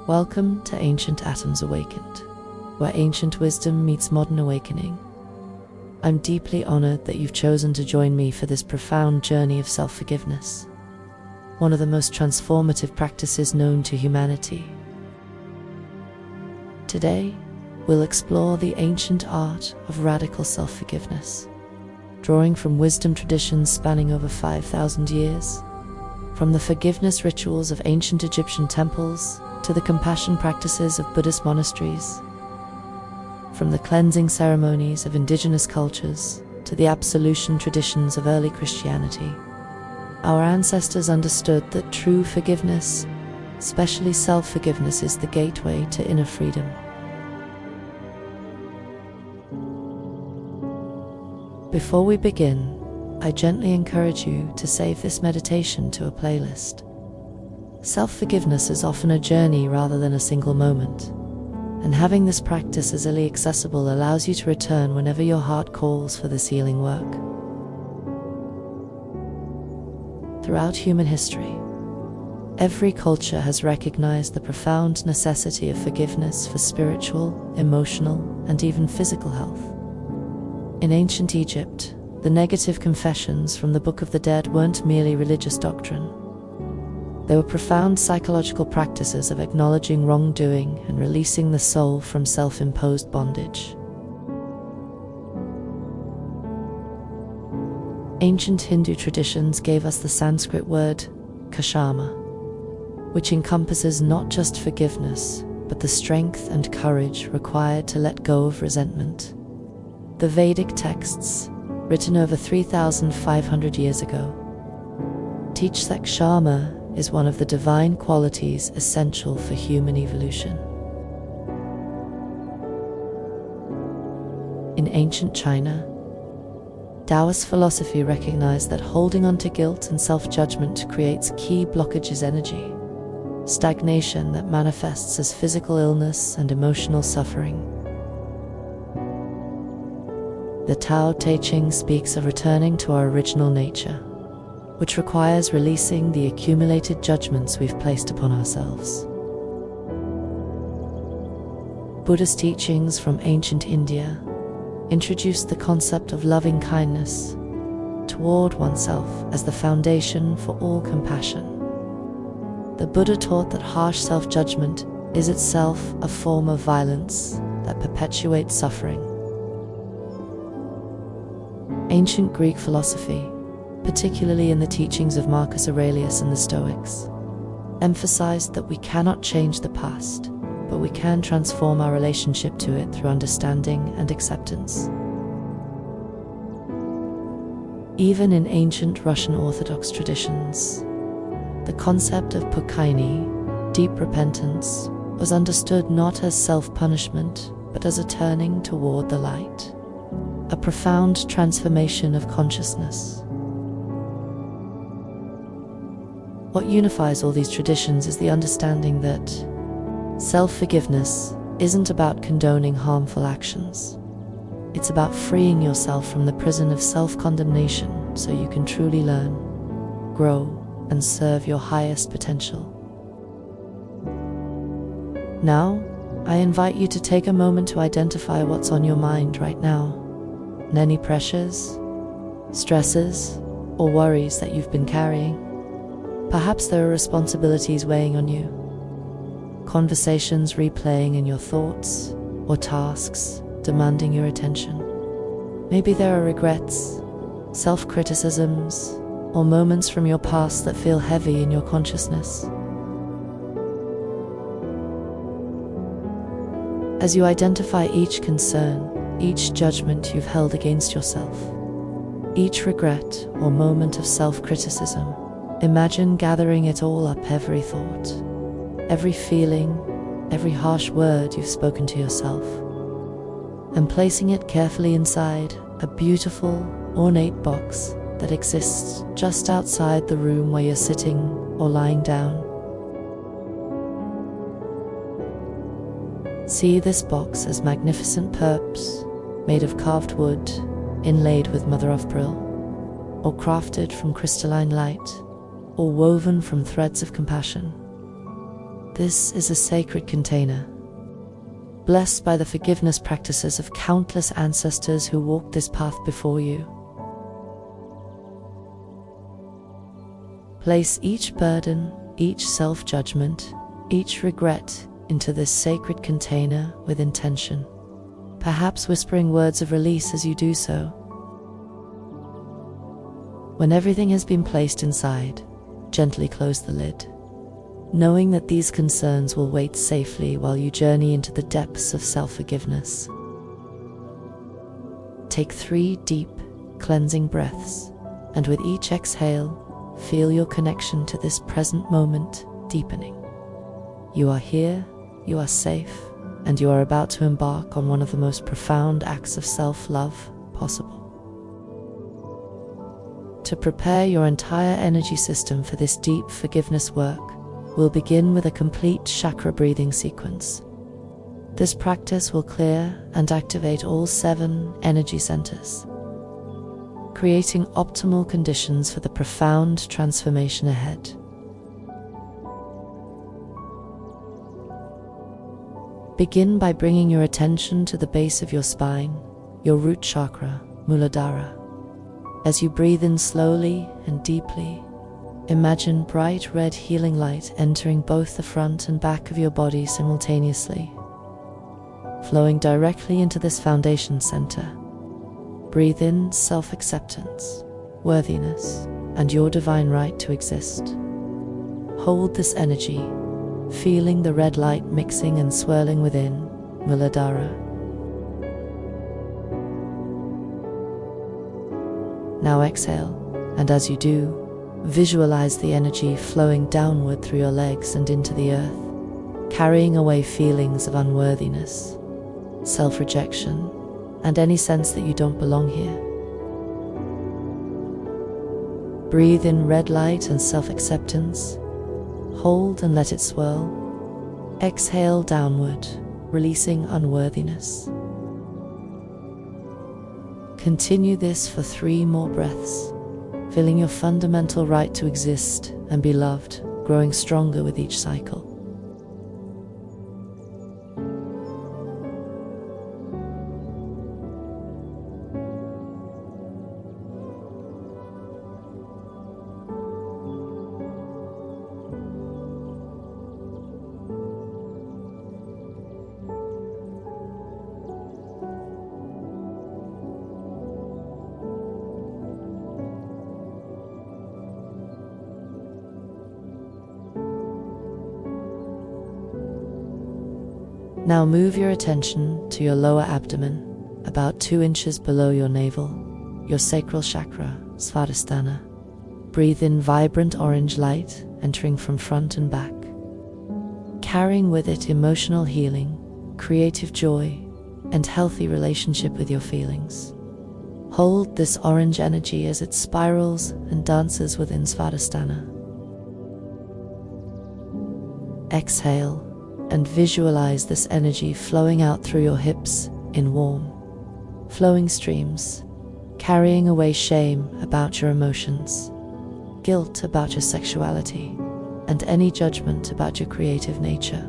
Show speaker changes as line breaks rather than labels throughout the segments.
Welcome to Ancient Atoms Awakened, where ancient wisdom meets modern awakening. I'm deeply honored that you've chosen to join me for this profound journey of self-forgiveness, one of the most transformative practices known to humanity. Today, we'll explore the ancient art of radical self-forgiveness, drawing from wisdom traditions spanning over 5,000 years. From the forgiveness rituals of ancient Egyptian temples to the compassion practices of Buddhist monasteries, from the cleansing ceremonies of indigenous cultures to the absolution traditions of early Christianity, our ancestors understood that true forgiveness, especially self-forgiveness, is the gateway to inner freedom. Before we begin, I gently encourage you to save this meditation to a playlist. Self-forgiveness is often a journey rather than a single moment, and having this practice easily accessible allows you to return whenever your heart calls for this healing work. Throughout human history, every culture has recognized the profound necessity of forgiveness for spiritual, emotional, and even physical health. In ancient Egypt, the negative confessions from the Book of the Dead weren't merely religious doctrine. They were profound psychological practices of acknowledging wrongdoing and releasing the soul from self-imposed bondage. Ancient Hindu traditions gave us the Sanskrit word kshama, which encompasses not just forgiveness, but the strength and courage required to let go of resentment. The Vedic texts, written over 3,500 years ago, teach that kshama is one of the divine qualities essential for human evolution. In ancient China, Taoist philosophy recognized that holding on to guilt and self-judgment creates key blockages energy, stagnation that manifests as physical illness and emotional suffering. The Tao Te Ching speaks of returning to our original nature, which requires releasing the accumulated judgments we've placed upon ourselves. Buddhist teachings from ancient India introduced the concept of loving kindness toward oneself as the foundation for all compassion. The Buddha taught that harsh self-judgment is itself a form of violence that perpetuates suffering. Ancient Greek philosophy, particularly in the teachings of Marcus Aurelius and the Stoics, emphasized that we cannot change the past, but we can transform our relationship to it through understanding and acceptance. Even in ancient Russian Orthodox traditions, the concept of pokayni, deep repentance, was understood not as self-punishment, but as a turning toward the light, a profound transformation of consciousness. What unifies all these traditions is the understanding that self-forgiveness isn't about condoning harmful actions. It's about freeing yourself from the prison of self-condemnation so you can truly learn, grow, and serve your highest potential. Now, I invite you to take a moment to identify what's on your mind right now. Any pressures, stresses, or worries that you've been carrying. Perhaps there are responsibilities weighing on you, conversations replaying in your thoughts, or tasks demanding your attention. Maybe there are regrets, self-criticisms, or moments from your past that feel heavy in your consciousness. As you identify each concern, each judgment you've held against yourself, each regret or moment of self-criticism, imagine gathering it all up, every thought, every feeling, every harsh word you've spoken to yourself, and placing it carefully inside a beautiful, ornate box that exists just outside the room where you're sitting or lying down. See this box as magnificent purpose, made of carved wood, inlaid with mother-of-pearl, or crafted from crystalline light, or woven from threads of compassion. This is a sacred container, blessed by the forgiveness practices of countless ancestors who walked this path before you. Place each burden, each self-judgment, each regret into this sacred container with intention, perhaps whispering words of release as you do so. When everything has been placed inside, gently close the lid, knowing that these concerns will wait safely while you journey into the depths of self-forgiveness. Take 3 deep, cleansing breaths, and with each exhale, feel your connection to this present moment deepening. You are here, you are safe, and you are about to embark on one of the most profound acts of self-love possible. To prepare your entire energy system for this deep forgiveness work, we'll begin with a complete chakra breathing sequence. This practice will clear and activate all 7 energy centers, creating optimal conditions for the profound transformation ahead. Begin by bringing your attention to the base of your spine, your root chakra, Muladhara. As you breathe in slowly and deeply, imagine bright red healing light entering both the front and back of your body simultaneously, flowing directly into this foundation center. Breathe in self-acceptance, worthiness, and your divine right to exist. Hold this energy, feeling the red light mixing and swirling within Muladhara. Now exhale, and as you do, visualize the energy flowing downward through your legs and into the earth, carrying away feelings of unworthiness, self-rejection, and any sense that you don't belong here. Breathe in red light and self-acceptance. Hold and let it swirl. Exhale downward, releasing unworthiness. Continue this for 3 more breaths, feeling your fundamental right to exist and be loved, growing stronger with each cycle. Now move your attention to your lower abdomen, about 2 inches below your navel, your sacral chakra, Svadhisthana. Breathe in vibrant orange light entering from front and back, carrying with it emotional healing, creative joy, and healthy relationship with your feelings. Hold this orange energy as it spirals and dances within Svadhisthana. Exhale and visualize this energy flowing out through your hips in warm, flowing streams, carrying away shame about your emotions, guilt about your sexuality, and any judgment about your creative nature.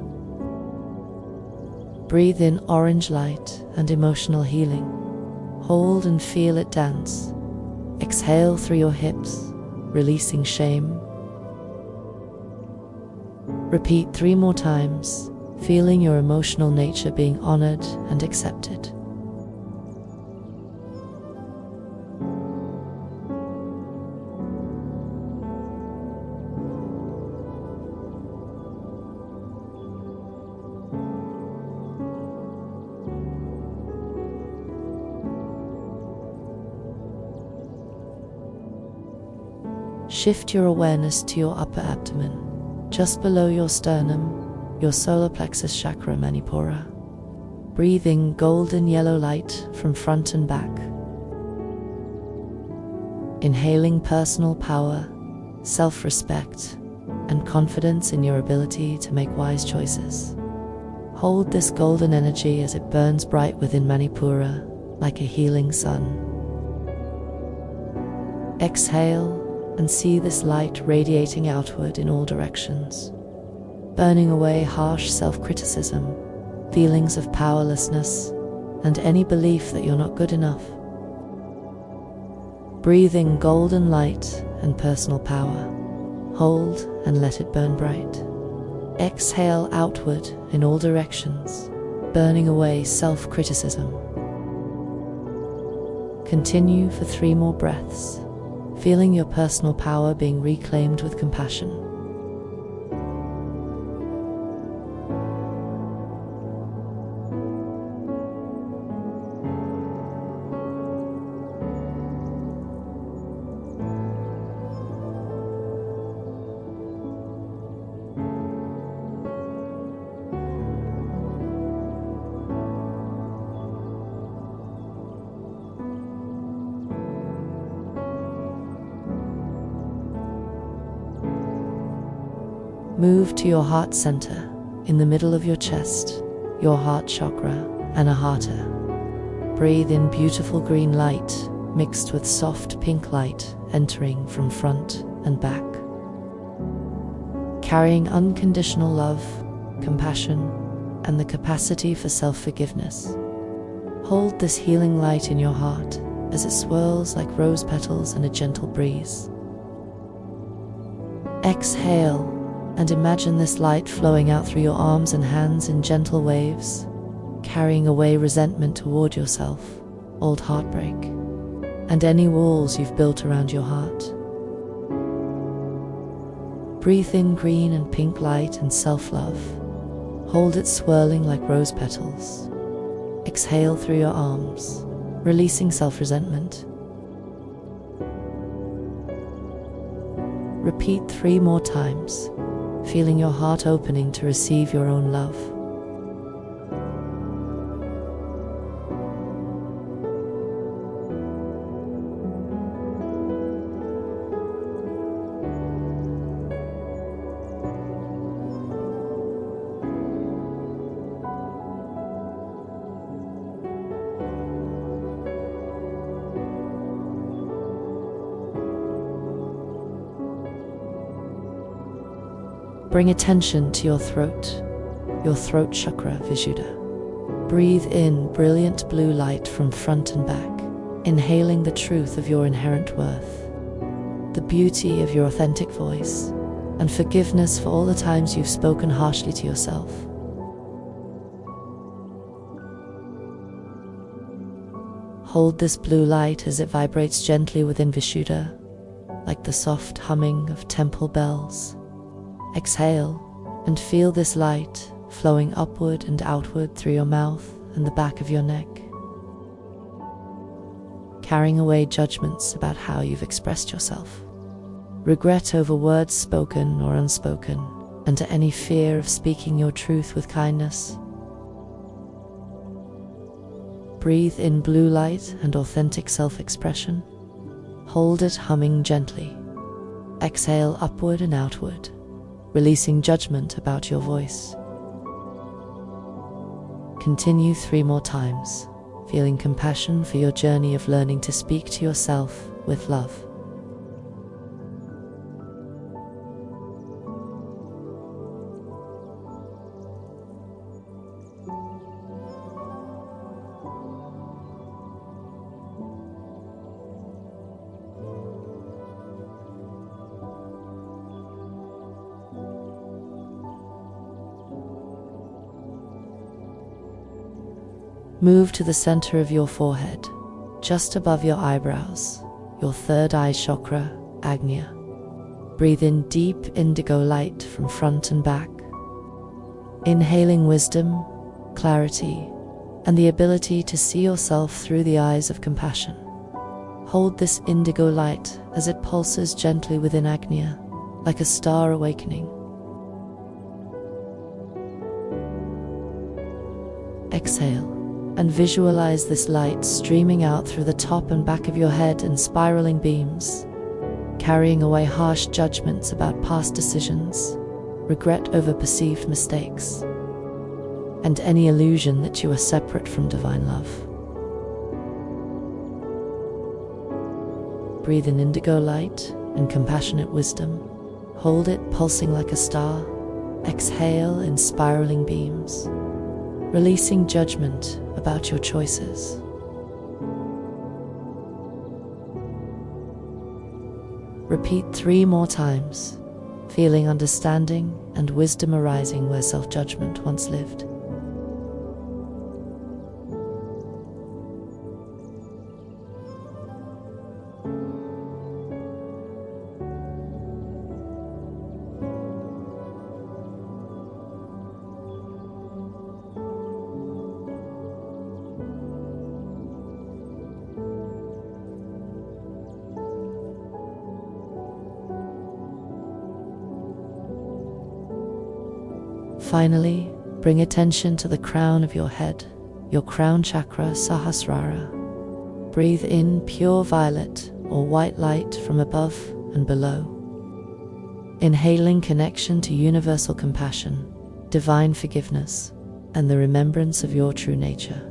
Breathe in orange light and emotional healing. Hold and feel it dance. Exhale through your hips, releasing shame. Repeat 3 more times, feeling your emotional nature being honored and accepted. Shift your awareness to your upper abdomen, just below your sternum, your solar plexus chakra, Manipura. Breathe in golden yellow light from front and back. Inhaling personal power, self-respect, and confidence in your ability to make wise choices. Hold this golden energy as it burns bright within Manipura like a healing sun. Exhale and see this light radiating outward in all directions. burning away harsh self-criticism, feelings of powerlessness, and any belief that you're not good enough. Breathe in golden light and personal power. Hold and let it burn bright. Exhale outward in all directions, burning away self-criticism. Continue for 3 more breaths, feeling your personal power being reclaimed with compassion. Move to your heart center, in the middle of your chest, your heart chakra, anahata. Breathe in beautiful green light, mixed with soft pink light, entering from front and back. Carrying unconditional love, compassion, and the capacity for self-forgiveness. Hold this healing light in your heart as it swirls like rose petals in a gentle breeze. Exhale and imagine this light flowing out through your arms and hands in gentle waves, carrying away resentment toward yourself, old heartbreak, and any walls you've built around your heart. Breathe in green and pink light and self-love. Hold it swirling like rose petals. Exhale through your arms, releasing self-resentment. Repeat 3 more times, feeling your heart opening to receive your own love. Bring attention to your throat chakra, Vishuddha. Breathe in brilliant blue light from front and back, inhaling the truth of your inherent worth, the beauty of your authentic voice, and forgiveness for all the times you've spoken harshly to yourself. Hold this blue light as it vibrates gently within Vishuddha, like the soft humming of temple bells. Exhale and feel this light flowing upward and outward through your mouth and the back of your neck, carrying away judgments about how you've expressed yourself, regret over words spoken or unspoken, and to any fear of speaking your truth with kindness. Breathe in blue light and authentic self-expression. Hold it humming gently. Exhale upward and outward, releasing judgment about your voice. Continue 3 more times, feeling compassion for your journey of learning to speak to yourself with love. Move to the center of your forehead, just above your eyebrows, your 3rd eye chakra, Agnya. Breathe in deep indigo light from front and back, inhaling wisdom, clarity, and the ability to see yourself through the eyes of compassion. Hold this indigo light as it pulses gently within Agnya, like a star awakening. Exhale and visualize this light streaming out through the top and back of your head in spiraling beams, carrying away harsh judgments about past decisions, regret over perceived mistakes, and any illusion that you are separate from divine love. Breathe in indigo light and compassionate wisdom. Hold it pulsing like a star, exhale in spiraling beams, releasing judgment about your choices. Repeat 3 more times, feeling understanding and wisdom arising where self-judgment once lived. Finally, bring attention to the crown of your head, your crown chakra, Sahasrara. Breathe in pure violet or white light from above and below. Inhaling connection to universal compassion, divine forgiveness, and the remembrance of your true nature.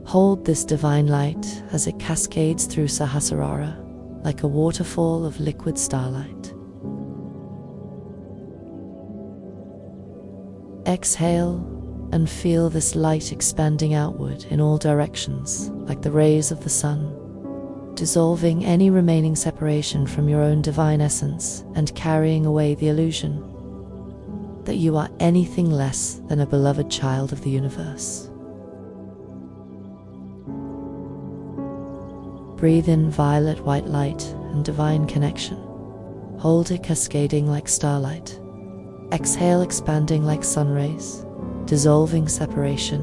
Hold this divine light as it cascades through Sahasrara like a waterfall of liquid starlight. Exhale and feel this light expanding outward in all directions like the rays of the sun, dissolving any remaining separation from your own divine essence and carrying away the illusion that you are anything less than a beloved child of the universe. Breathe in violet white light and divine connection. Hold it cascading like starlight. Exhale expanding like sun rays, dissolving separation.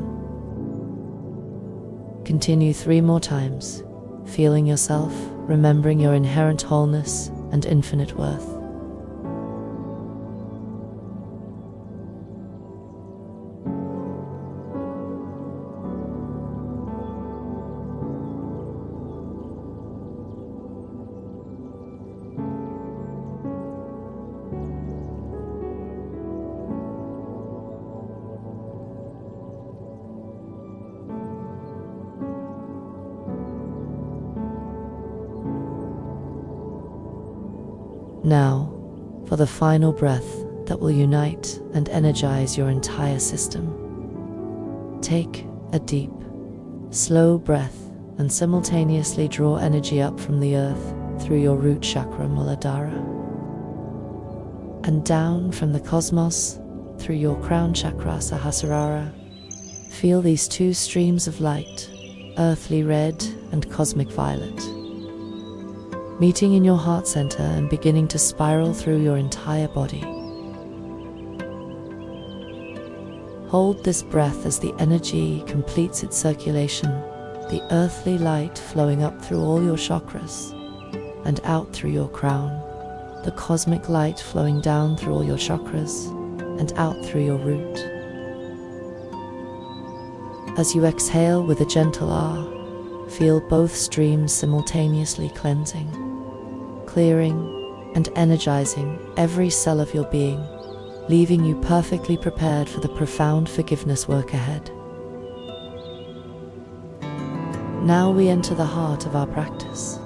Continue 3 more times, feeling yourself, remembering your inherent wholeness and infinite worth. Now, for the final breath that will unite and energize your entire system. Take a deep, slow breath and simultaneously draw energy up from the earth through your root chakra, Muladhara, and down from the cosmos through your crown chakra, Sahasrara. Feel these 2 streams of light, earthly red and cosmic violet, meeting in your heart center and beginning to spiral through your entire body. Hold this breath as the energy completes its circulation, the earthly light flowing up through all your chakras and out through your crown, the cosmic light flowing down through all your chakras and out through your root. As you exhale with a gentle ah, feel both streams simultaneously cleansing, clearing and energizing every cell of your being, leaving you perfectly prepared for the profound forgiveness work ahead. Now we enter the heart of our practice.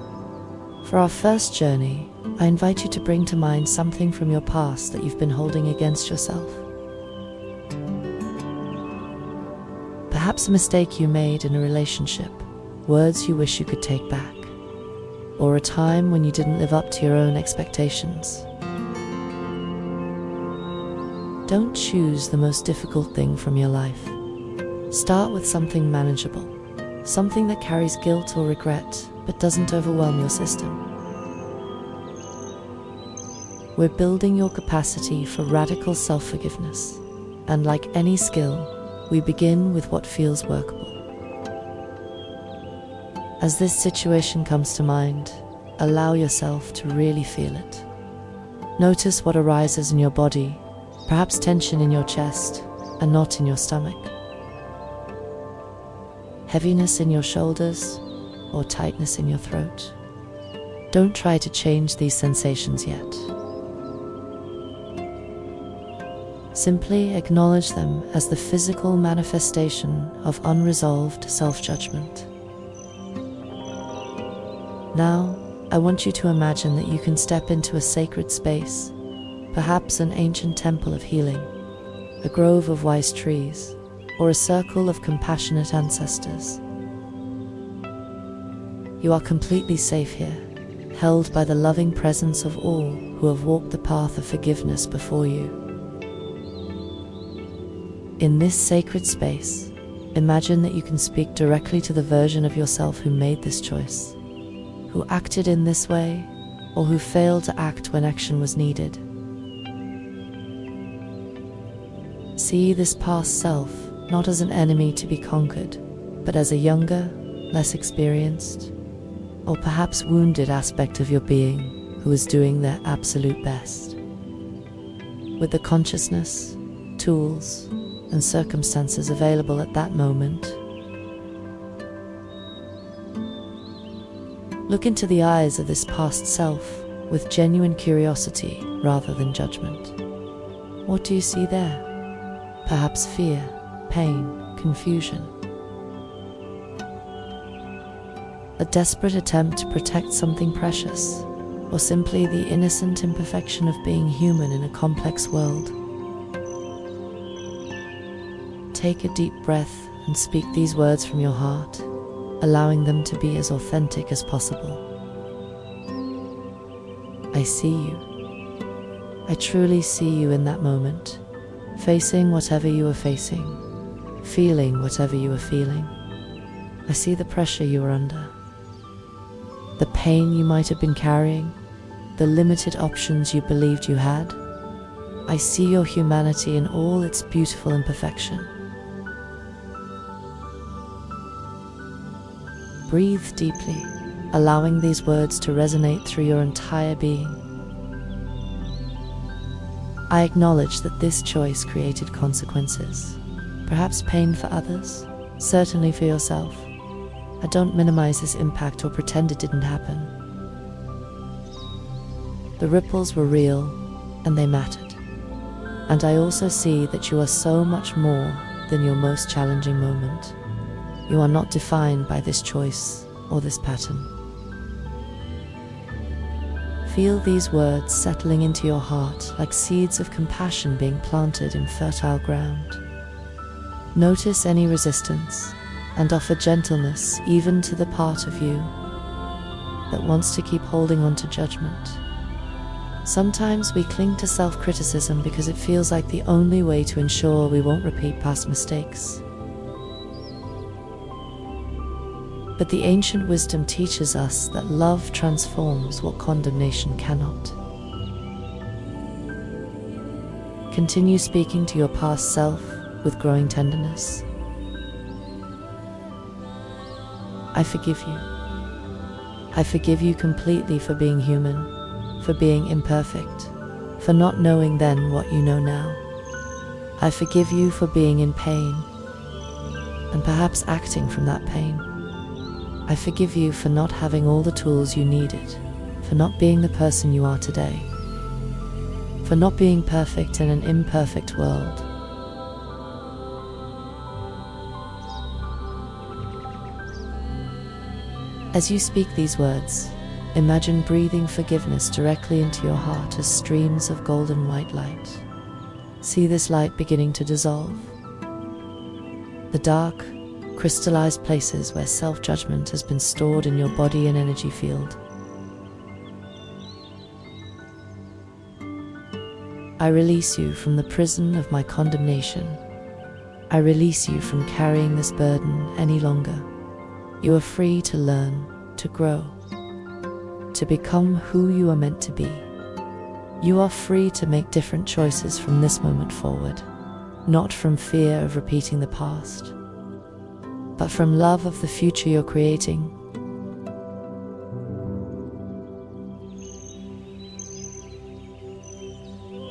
For our first journey, I invite you to bring to mind something from your past that you've been holding against yourself. Perhaps a mistake you made in a relationship, words you wish you could take back, or a time when you didn't live up to your own expectations. Don't choose the most difficult thing from your life. Start with something manageable, something that carries guilt or regret but doesn't overwhelm your system. We're building your capacity for radical self-forgiveness, and like any skill, we begin with what feels workable. As this situation comes to mind, allow yourself to really feel it. Notice what arises in your body, perhaps tension in your chest, a knot in your stomach, heaviness in your shoulders, or tightness in your throat. Don't try to change these sensations yet. Simply acknowledge them as the physical manifestation of unresolved self-judgment. Now, I want you to imagine that you can step into a sacred space, perhaps an ancient temple of healing, a grove of wise trees, or a circle of compassionate ancestors. You are completely safe here, held by the loving presence of all who have walked the path of forgiveness before you. In this sacred space, imagine that you can speak directly to the version of yourself who made this choice, who acted in this way, or who failed to act when action was needed. See this past self not as an enemy to be conquered, but as a younger, less experienced, or perhaps wounded aspect of your being who is doing their absolute best. With the consciousness, tools, and circumstances available at that moment, look into the eyes of this past self with genuine curiosity rather than judgment. What do you see there? Perhaps fear, pain, confusion. A desperate attempt to protect something precious, or simply the innocent imperfection of being human in a complex world. Take a deep breath and speak these words from your heart, allowing them to be as authentic as possible. I see you. I truly see you in that moment, facing whatever you are facing, feeling whatever you are feeling. I see the pressure you are under, the pain you might have been carrying, the limited options you believed you had. I see your humanity in all its beautiful imperfection. Breathe deeply, allowing these words to resonate through your entire being. I acknowledge that this choice created consequences, perhaps pain for others, certainly for yourself. I don't minimize this impact or pretend it didn't happen. The ripples were real, and they mattered. And I also see that you are so much more than your most challenging moment. You are not defined by this choice or this pattern. Feel these words settling into your heart like seeds of compassion being planted in fertile ground. Notice any resistance and offer gentleness even to the part of you that wants to keep holding on to judgment. Sometimes we cling to self-criticism because it feels like the only way to ensure we won't repeat past mistakes. But the ancient wisdom teaches us that love transforms what condemnation cannot. Continue speaking to your past self with growing tenderness. I forgive you. I forgive you completely for being human, for being imperfect, for not knowing then what you know now. I forgive you for being in pain, and perhaps acting from that pain. I forgive you for not having all the tools you needed, for not being the person you are today, for not being perfect in an imperfect world. As you speak these words, imagine breathing forgiveness directly into your heart as streams of golden white light. See this light beginning to dissolve. The dark, crystallized places where self-judgment has been stored in your body and energy field. I release you from the prison of my condemnation. I release you from carrying this burden any longer. You are free to learn, to grow, to become who you are meant to be. You are free to make different choices from this moment forward, not from fear of repeating the past, but from love of the future you're creating.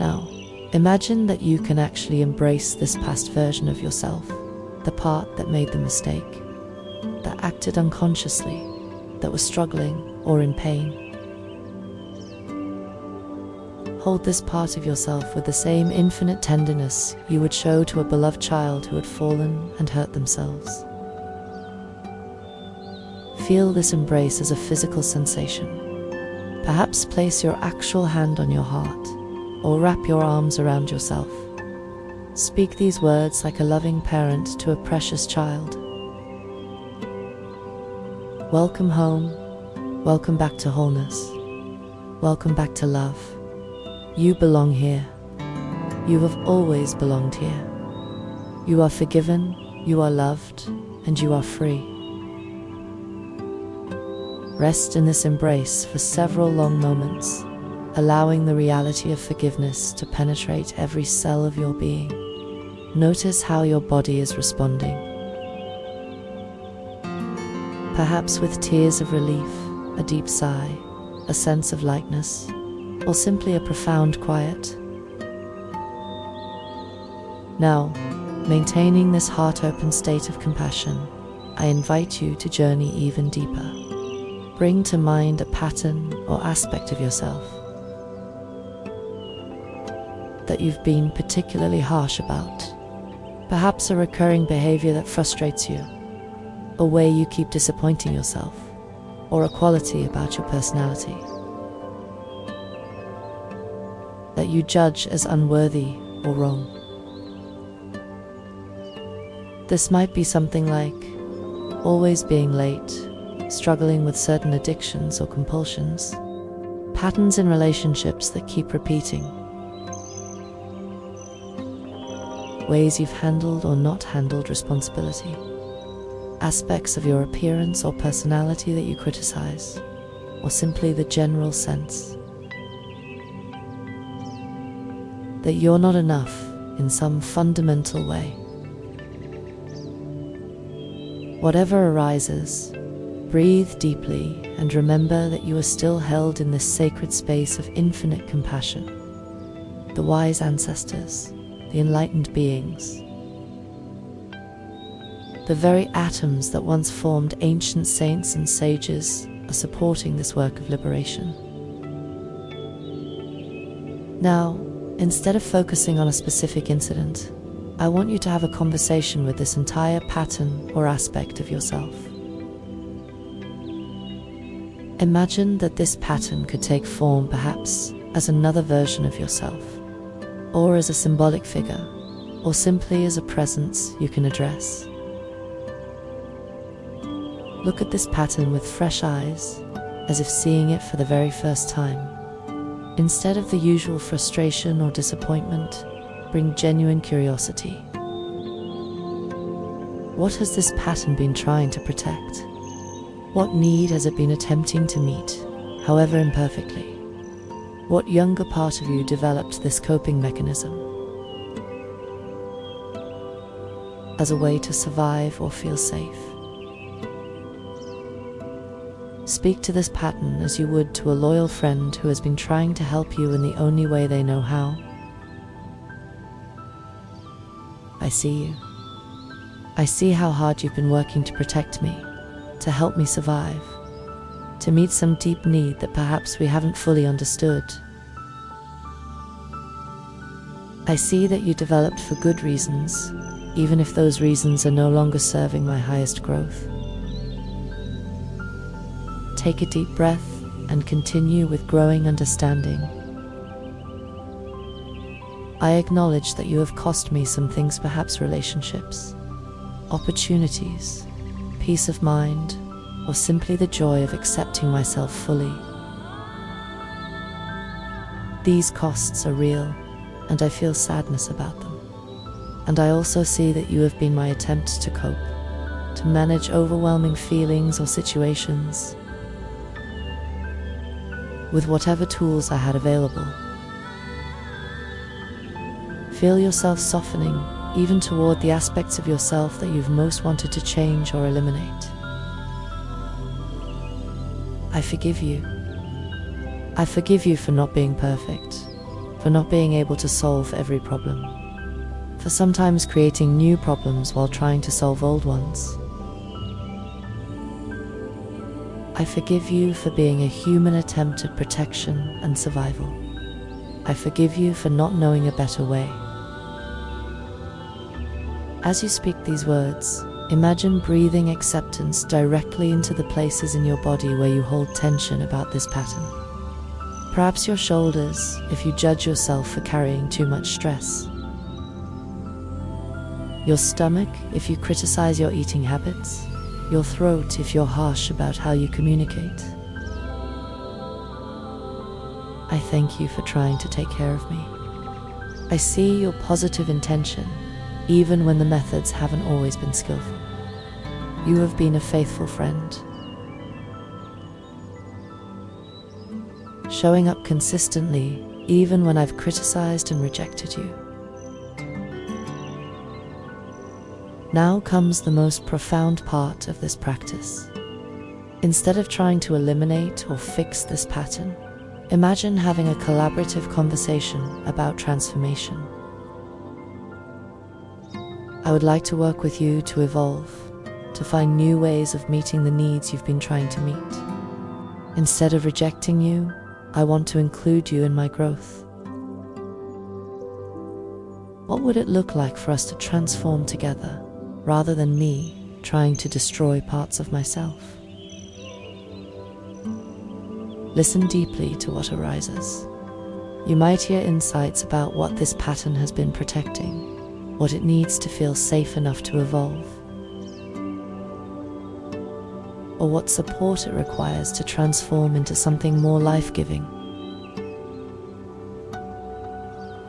Now, imagine that you can actually embrace this past version of yourself, the part that made the mistake, that acted unconsciously, that was struggling or in pain. Hold this part of yourself with the same infinite tenderness you would show to a beloved child who had fallen and hurt themselves. Feel this embrace as a physical sensation. Perhaps place your actual hand on your heart, or wrap your arms around yourself. Speak these words like a loving parent to a precious child. Welcome home. Welcome back to wholeness. Welcome back to love. You belong here. You have always belonged here. You are forgiven, you are loved, and you are free. Rest in this embrace for several long moments, allowing the reality of forgiveness to penetrate every cell of your being. Notice how your body is responding. Perhaps with tears of relief, a deep sigh, a sense of lightness, or simply a profound quiet. Now, maintaining this heart-open state of compassion, I invite you to journey even deeper. Bring to mind a pattern or aspect of yourself that you've been particularly harsh about. Perhaps a recurring behavior that frustrates you, a way you keep disappointing yourself, or a quality about your personality that you judge as unworthy or wrong. This might be something like always being late, struggling with certain addictions or compulsions, patterns in relationships that keep repeating, ways you've handled or not handled responsibility, aspects of your appearance or personality that you criticize, or simply the general sense that you're not enough in some fundamental way. Whatever arises, breathe deeply and remember that you are still held in this sacred space of infinite compassion. The wise ancestors, the enlightened beings, the very atoms that once formed ancient saints and sages are supporting this work of liberation. Now, instead of focusing on a specific incident, I want you to have a conversation with this entire pattern or aspect of yourself. Imagine that this pattern could take form perhaps as another version of yourself, or as a symbolic figure, or simply as a presence you can address. Look at this pattern with fresh eyes, as if seeing it for the very first time. Instead of the usual frustration or disappointment, bring genuine curiosity. What has this pattern been trying to protect? What need has it been attempting to meet, however imperfectly? What younger part of you developed this coping mechanism as a way to survive or feel safe? Speak to this pattern as you would to a loyal friend who has been trying to help you in the only way they know how. I see you. I see how hard you've been working to protect me, to help me survive, to meet some deep need that perhaps we haven't fully understood. I see that you developed for good reasons, even if those reasons are no longer serving my highest growth. Take a deep breath and continue with growing understanding. I acknowledge that you have cost me some things, perhaps relationships, opportunities, peace of mind, or simply the joy of accepting myself fully. These costs are real, and I feel sadness about them. And I also see that you have been my attempt to cope, to manage overwhelming feelings or situations with whatever tools I had available. Feel yourself softening, even toward the aspects of yourself that you've most wanted to change or eliminate. I forgive you. I forgive you for not being perfect, for not being able to solve every problem, for sometimes creating new problems while trying to solve old ones. I forgive you for being a human attempt at protection and survival. I forgive you for not knowing a better way. As you speak these words, imagine breathing acceptance directly into the places in your body where you hold tension about this pattern. Perhaps your shoulders, if you judge yourself for carrying too much stress. your stomach if you criticize your eating habits, your throat if you're harsh about how you communicate. I thank you for trying to take care of me. I see your positive intention, even when the methods haven't always been skillful. You have been a faithful friend, showing up consistently even when I've criticized and rejected you. Now comes the most profound part of this practice. Instead of trying to eliminate or fix this pattern, imagine having a collaborative conversation about transformation. I would like to work with you to evolve, to find new ways of meeting the needs you've been trying to meet. Instead of rejecting you, I want to include you in my growth. What would it look like for us to transform together, rather than me trying to destroy parts of myself? Listen deeply to what arises. You might hear insights about what this pattern has been protecting, what it needs to feel safe enough to evolve, or what support it requires to transform into something more life-giving.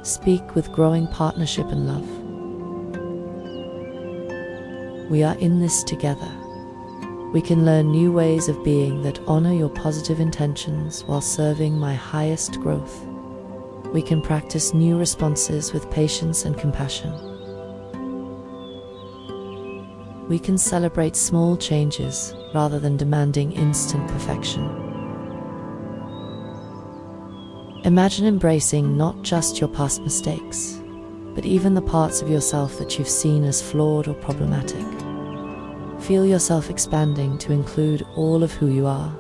Speak with growing partnership and love. We are in this together. We can learn new ways of being that honor your positive intentions while serving my highest growth. We can practice new responses with patience and compassion. We can celebrate small changes rather than demanding instant perfection. Imagine embracing not just your past mistakes, but even the parts of yourself that you've seen as flawed or problematic. Feel yourself expanding to include all of who you are.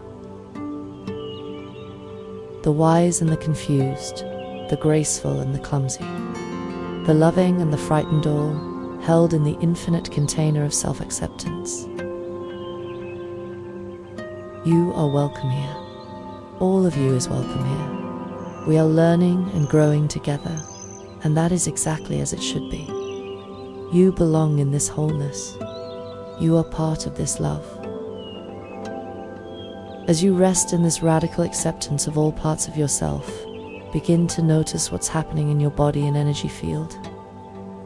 The wise and the confused, the graceful and the clumsy, the loving and the frightened, all held in the infinite container of self-acceptance. You are welcome here. All of you is welcome here. We are learning and growing together, and that is exactly as it should be. You belong in this wholeness. You are part of this love. As you rest in this radical acceptance of all parts of yourself, begin to notice what's happening in your body and energy field.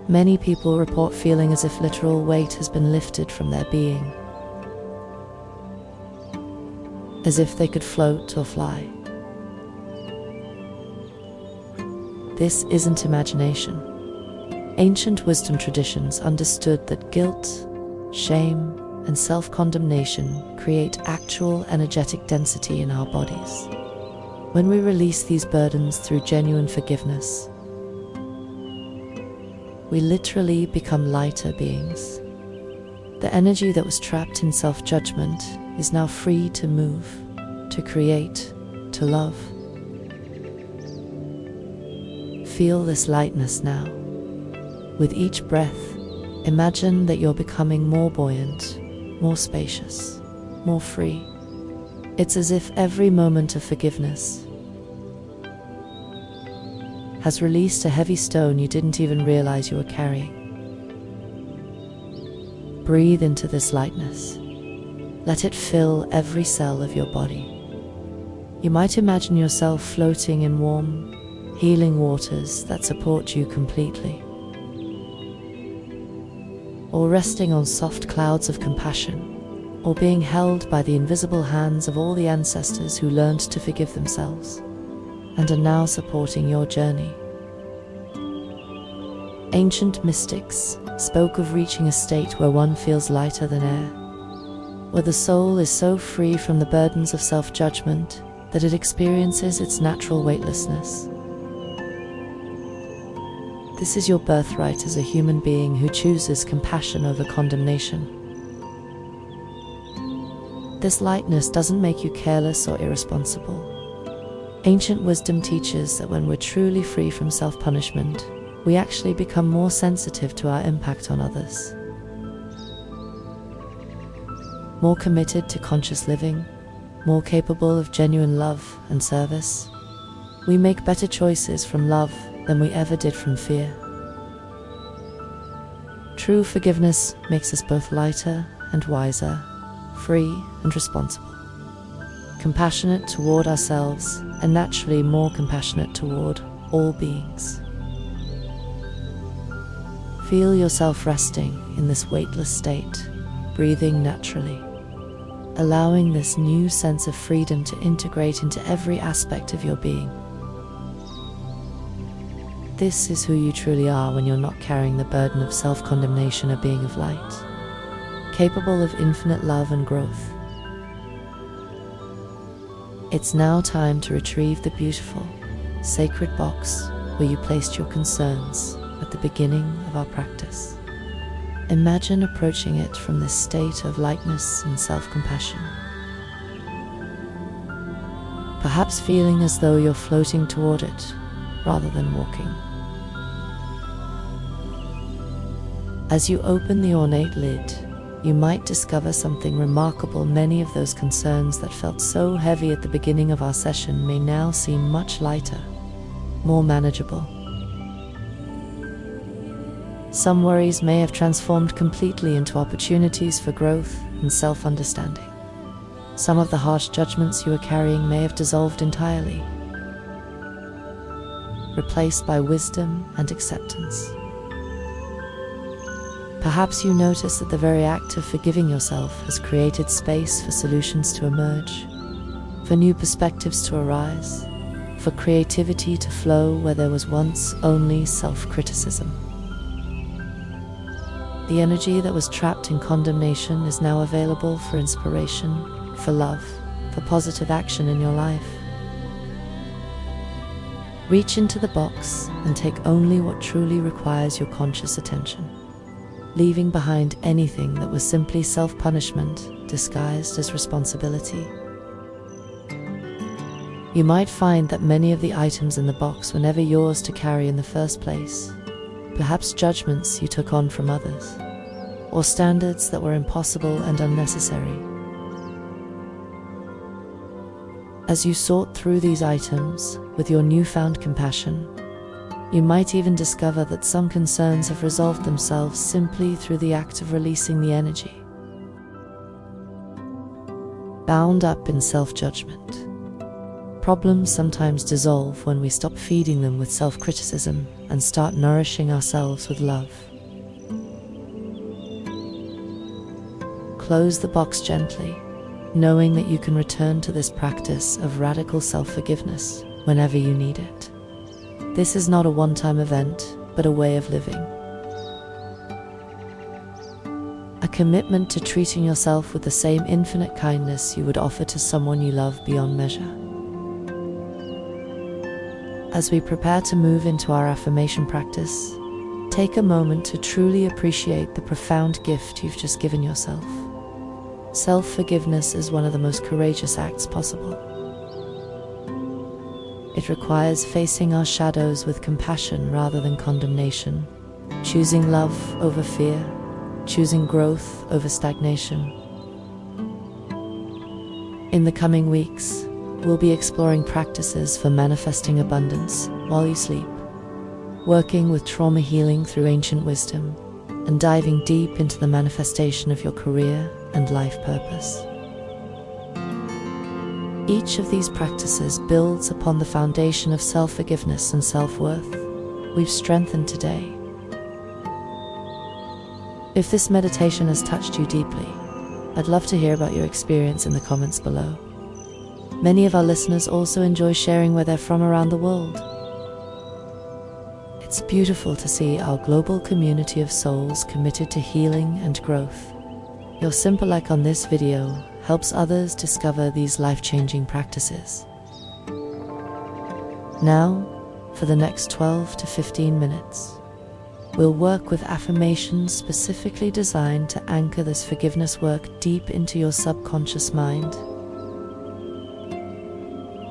Many people report feeling as if literal weight has been lifted from their being, as if they could float or fly. This isn't imagination. Ancient wisdom traditions understood that guilt, shame, and self-condemnation create actual energetic density in our bodies. When we release these burdens through genuine forgiveness, we literally become lighter beings. The energy that was trapped in self-judgment is now free to move, to create, to love. Feel this lightness now. With each breath, imagine that you're becoming more buoyant, more spacious, more free. It's as if every moment of forgiveness has released a heavy stone you didn't even realize you were carrying. Breathe into this lightness. Let it fill every cell of your body. You might imagine yourself floating in warm, healing waters that support you completely, or resting on soft clouds of compassion, or being held by the invisible hands of all the ancestors who learned to forgive themselves and are now supporting your journey. Ancient mystics spoke of reaching a state where one feels lighter than air, where the soul is so free from the burdens of self-judgment that it experiences its natural weightlessness. This is your birthright as a human being who chooses compassion over condemnation. This lightness doesn't make you careless or irresponsible. Ancient wisdom teaches that when we're truly free from self-punishment, we actually become more sensitive to our impact on others, more committed to conscious living, more capable of genuine love and service. We make better choices from love than we ever did from fear. True forgiveness makes us both lighter and wiser, free and responsible, compassionate toward ourselves, and naturally more compassionate toward all beings. Feel yourself resting in this weightless state, breathing naturally, allowing this new sense of freedom to integrate into every aspect of your being. This is who you truly are when you're not carrying the burden of self-condemnation, a being of light, capable of infinite love and growth. It's now time to retrieve the beautiful, sacred box where you placed your concerns at the beginning of our practice. Imagine approaching it from this state of lightness and self-compassion. Perhaps feeling as though you're floating toward it rather than walking. As you open the ornate lid, you might discover something remarkable. Many of those concerns that felt so heavy at the beginning of our session may now seem much lighter, more manageable. Some worries may have transformed completely into opportunities for growth and self-understanding. Some of the harsh judgments you were carrying may have dissolved entirely, replaced by wisdom and acceptance. Perhaps you notice that the very act of forgiving yourself has created space for solutions to emerge, for new perspectives to arise, for creativity to flow where there was once only self-criticism. The energy that was trapped in condemnation is now available for inspiration, for love, for positive action in your life. Reach into the box and take only what truly requires your conscious attention, leaving behind anything that was simply self-punishment disguised as responsibility. You might find that many of the items in the box were never yours to carry in the first place. Perhaps judgments you took on from others, or standards that were impossible and unnecessary. As you sort through these items with your newfound compassion, you might even discover that some concerns have resolved themselves simply through the act of releasing the energy bound up in self-judgment. Problems sometimes dissolve when we stop feeding them with self-criticism and start nourishing ourselves with love. Close the box gently, knowing that you can return to this practice of radical self-forgiveness whenever you need it. This is not a one-time event, but a way of living. A commitment to treating yourself with the same infinite kindness you would offer to someone you love beyond measure. As we prepare to move into our affirmation practice, take a moment to truly appreciate the profound gift you've just given yourself. Self-forgiveness is one of the most courageous acts possible. It requires facing our shadows with compassion rather than condemnation, choosing love over fear, choosing growth over stagnation. In the coming weeks, we'll be exploring practices for manifesting abundance while you sleep, working with trauma healing through ancient wisdom, and diving deep into the manifestation of your career and life purpose. Each of these practices builds upon the foundation of self-forgiveness and self-worth we've strengthened today. If this meditation has touched you deeply, I'd love to hear about your experience in the comments below. Many of our listeners also enjoy sharing where they're from around the world. It's beautiful to see our global community of souls committed to healing and growth. Your simple like on this video helps others discover these life-changing practices. Now, for the next 12 to 15 minutes, we'll work with affirmations specifically designed to anchor this forgiveness work deep into your subconscious mind.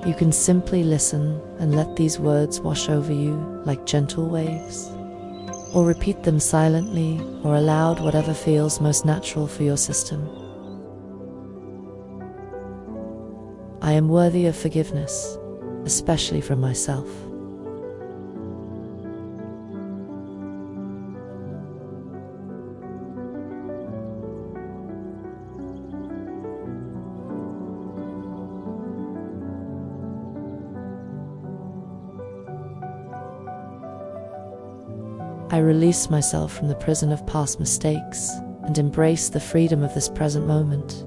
You can simply listen and let these words wash over you like gentle waves, or repeat them silently or aloud, whatever feels most natural for your system. I am worthy of forgiveness, especially from myself. I release myself from the prison of past mistakes and embrace the freedom of this present moment.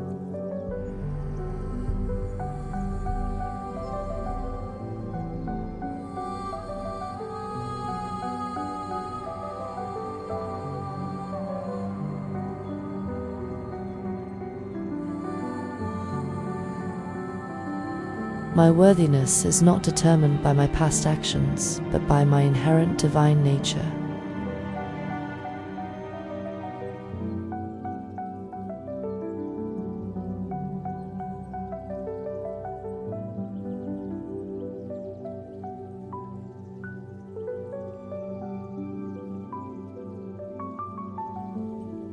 My worthiness is not determined by my past actions, but by my inherent divine nature.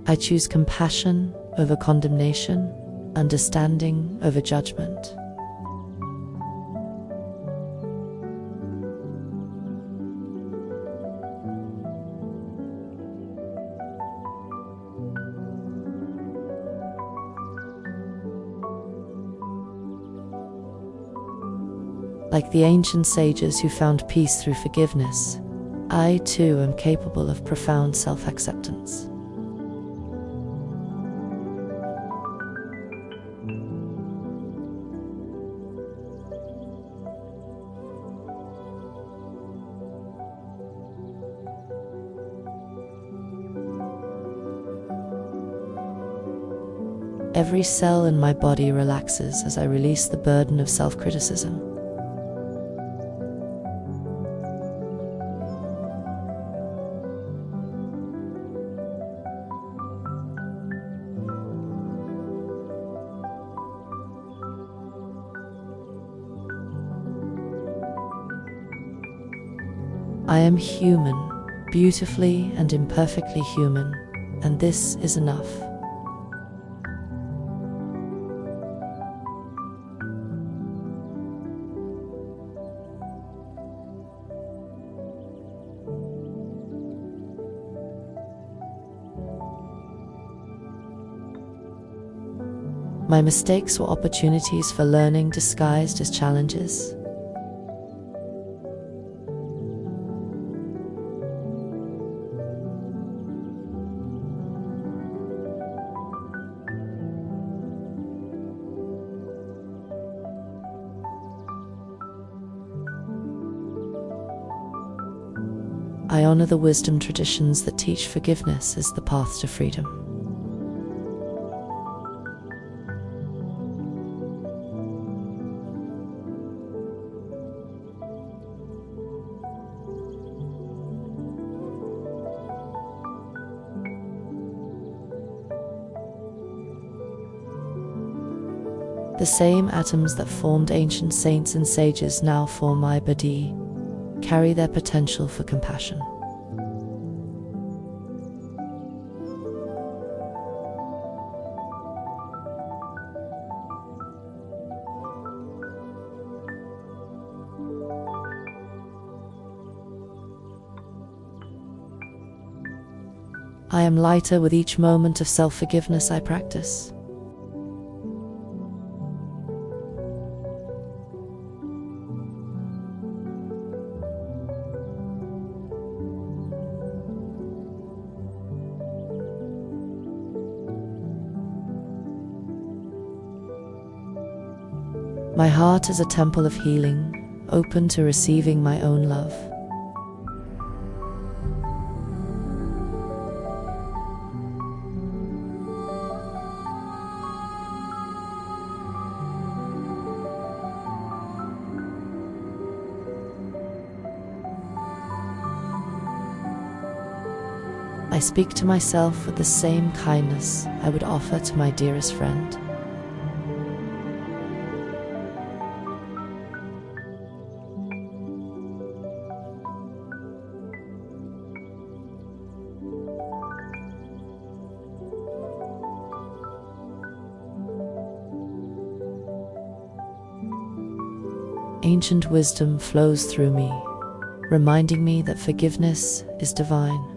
I choose compassion over condemnation, understanding over judgment. Like the ancient sages who found peace through forgiveness, I too am capable of profound self-acceptance. Every cell in my body relaxes as I release the burden of self-criticism. I am human, beautifully and imperfectly human, and this is enough. My mistakes were opportunities for learning disguised as challenges. I honor the wisdom traditions that teach forgiveness as the path to freedom. The same atoms that formed ancient saints and sages now form my body, carry their potential for compassion. I am lighter with each moment of self-forgiveness I practice. My heart is a temple of healing, open to receiving my own love. I speak to myself with the same kindness I would offer to my dearest friend. Ancient wisdom flows through me, reminding me that forgiveness is divine.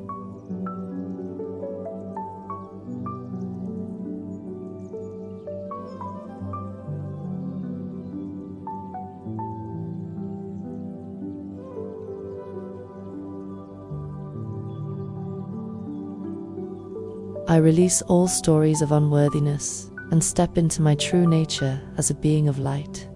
I release all stories of unworthiness and step into my true nature as a being of light.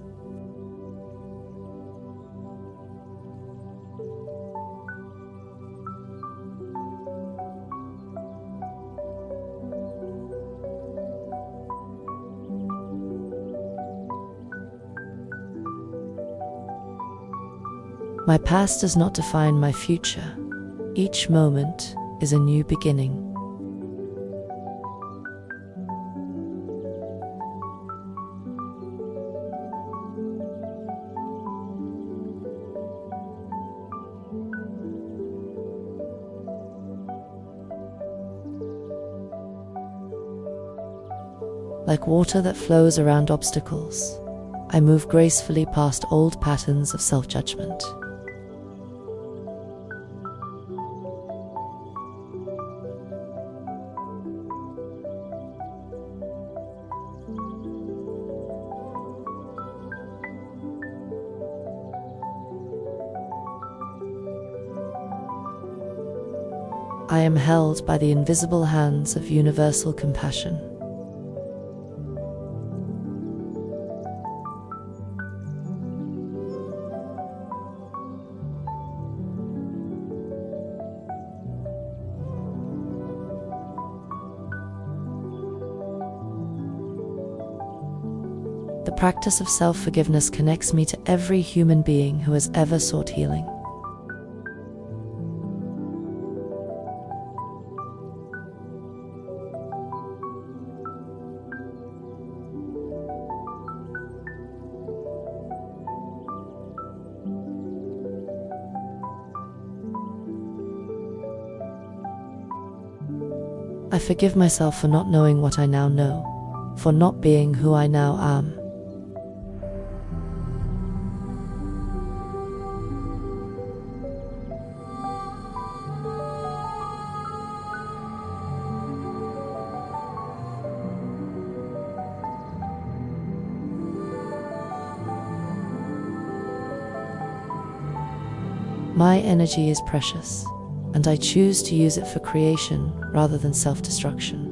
My past does not define my future. Each moment is a new beginning. Like water that flows around obstacles, I move gracefully past old patterns of self-judgment. I am held by the invisible hands of universal compassion. The practice of self-forgiveness connects me to every human being who has ever sought healing. I forgive myself for not knowing what I now know, for not being who I now am. My energy is precious, and I choose to use it for creation rather than self-destruction.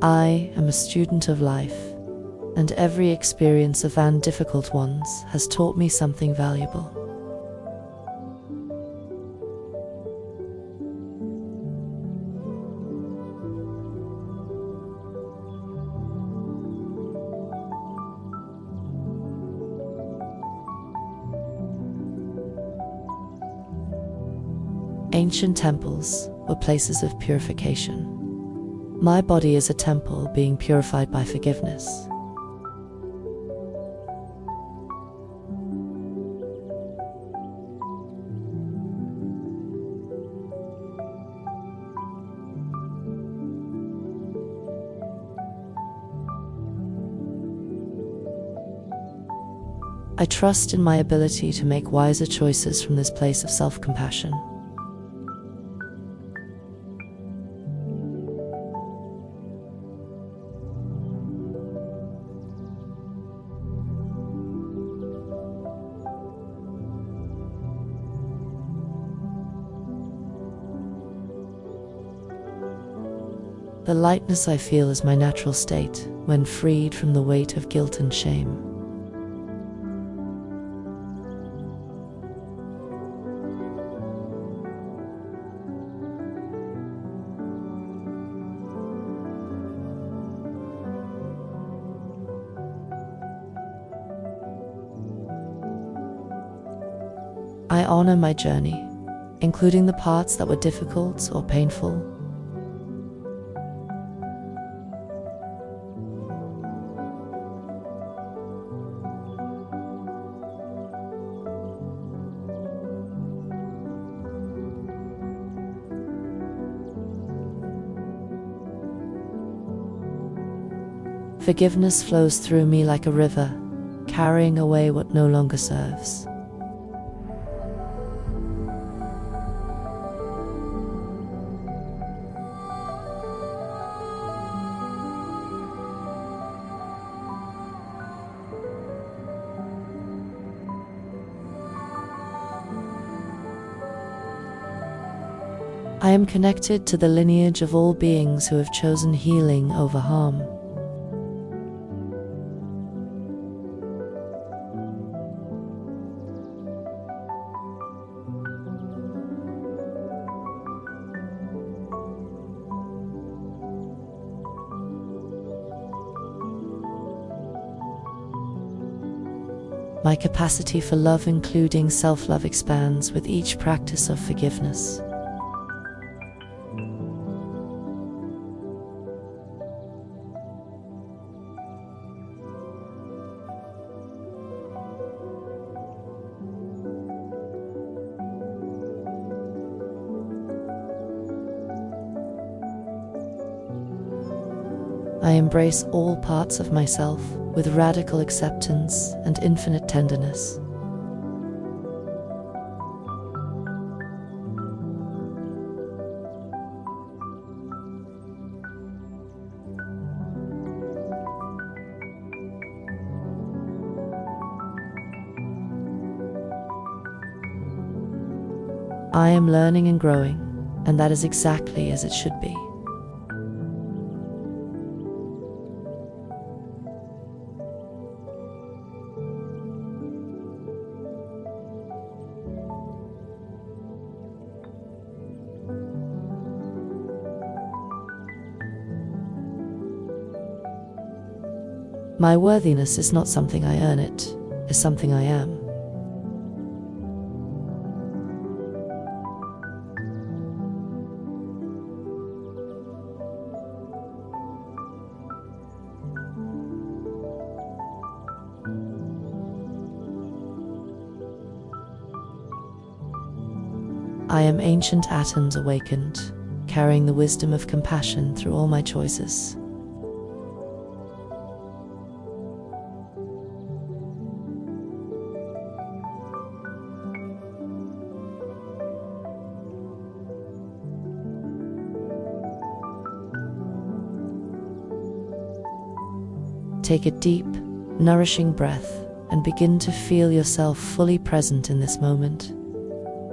I am a student of life, and every experience and difficult ones has taught me something valuable. Ancient temples were places of purification. My body is a temple being purified by forgiveness. I trust in my ability to make wiser choices from this place of self-compassion. The lightness I feel is my natural state when freed from the weight of guilt and shame. I honor my journey, including the parts that were difficult or painful. Forgiveness flows through me like a river, carrying away what no longer serves. I am connected to the lineage of all beings who have chosen healing over harm. My capacity for love, including self-love, expands with each practice of forgiveness. I embrace all parts of myself with radical acceptance and infinite tenderness. I am learning and growing, and that is exactly as it should be. My worthiness is not something I earn, it is something I am. I am ancient atoms awakened, carrying the wisdom of compassion through all my choices. Take a deep, nourishing breath and begin to feel yourself fully present in this moment,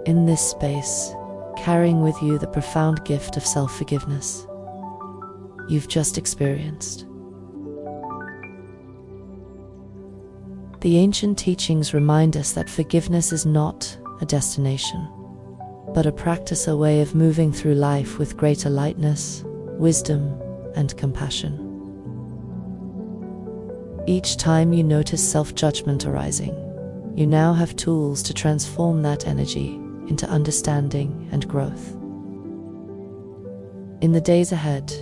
in this space, carrying with you the profound gift of self-forgiveness you've just experienced. The ancient teachings remind us that forgiveness is not a destination, but a practice, a way of moving through life with greater lightness, wisdom, and compassion. Each time you notice self-judgment arising, you now have tools to transform that energy into understanding and growth. In the days ahead,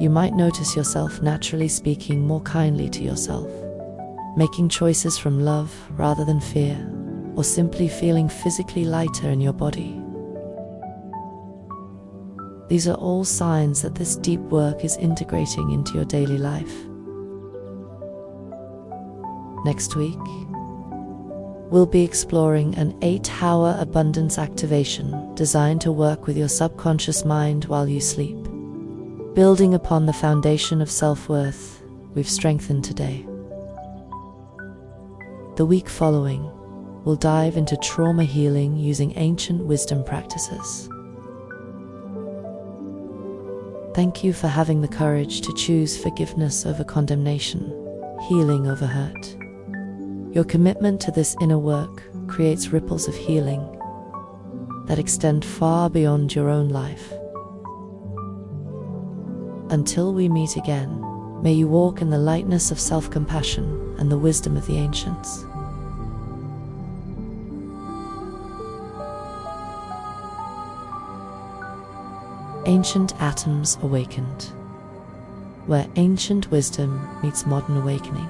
you might notice yourself naturally speaking more kindly to yourself, making choices from love rather than fear, or simply feeling physically lighter in your body. These are all signs that this deep work is integrating into your daily life. Next week, we'll be exploring an 8-hour abundance activation designed to work with your subconscious mind while you sleep, building upon the foundation of self-worth we've strengthened today. The week following, we'll dive into trauma healing using ancient wisdom practices. Thank you for having the courage to choose forgiveness over condemnation, healing over hurt. Your commitment to this inner work creates ripples of healing that extend far beyond your own life. Until we meet again, may you walk in the lightness of self-compassion and the wisdom of the ancients. Ancient Atoms Awakened, where ancient wisdom meets modern awakening.